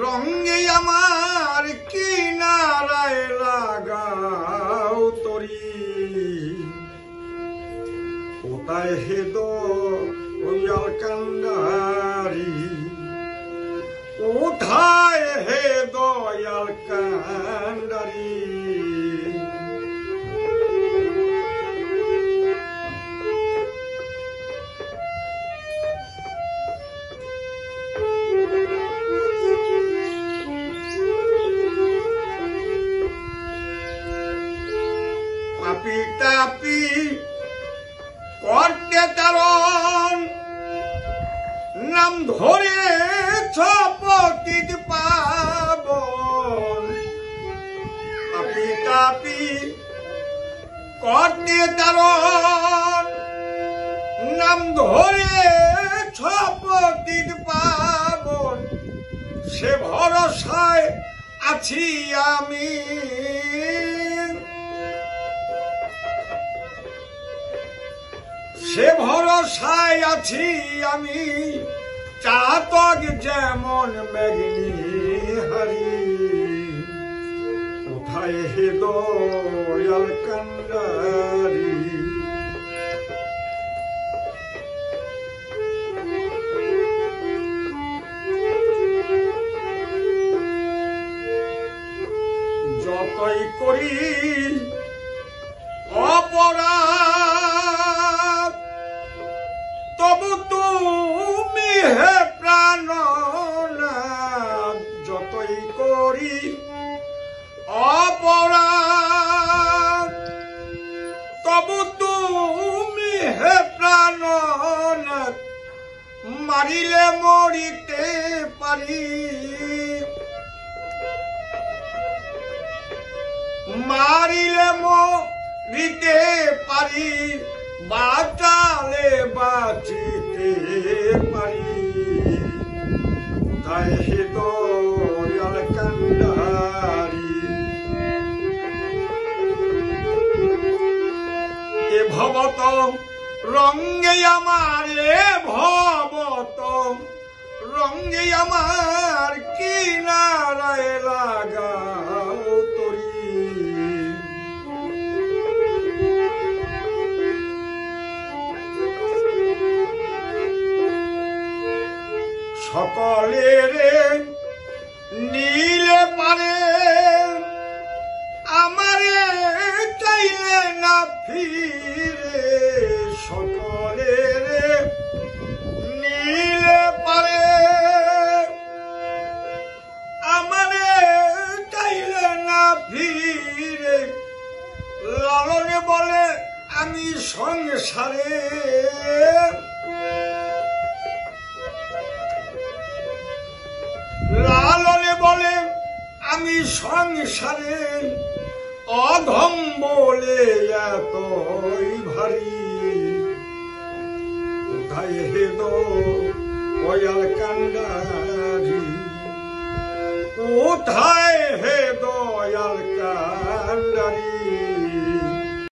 রঙ্গে আমার কিনারায় লাগাও তরি কোথায় হে দয়াল কান্ডারি কোথায় হে দয়াল কান্ডারি পাপি তাপি করতে তারণ নাম ধরে ছপতিত পাবন পাপি তাপি করতে তারণ নাম ধরে ছপতিত পাবন সে ভরসায় আছি আমি সে ভরসায় আছি আমি চাতক যেমন মেঘনি হারি কোথায় হে দয়াল কান্ডারি যতই করি অপরাধ তবু তুমি হে প্রাণনাথ যতই করি অপরাধ তবু তুমি হে প্রাণনাথ মারিলে মরিতে পারি মারিলে মরিতে পারি বাঁচালে বাঁচিতে পারি কোথায় হে দয়াল কান্ডারি এ ভবত রঙ্গে আমার এ ভবত রঙ্গে আমার কিনারায় লাগাও তরি সকলের নীলে পারে আমারে চাইলে না ফিরে সকলের নীলে পারে আমারে চাইলে না ফিরে লালনে বলে আমি সংসারে লালনে বলে আমি সংসারে অধম বলে এতই ভারী কোথায় হে দয়াল কান্ডারি কোথায় হে দয়াল কান্ডারি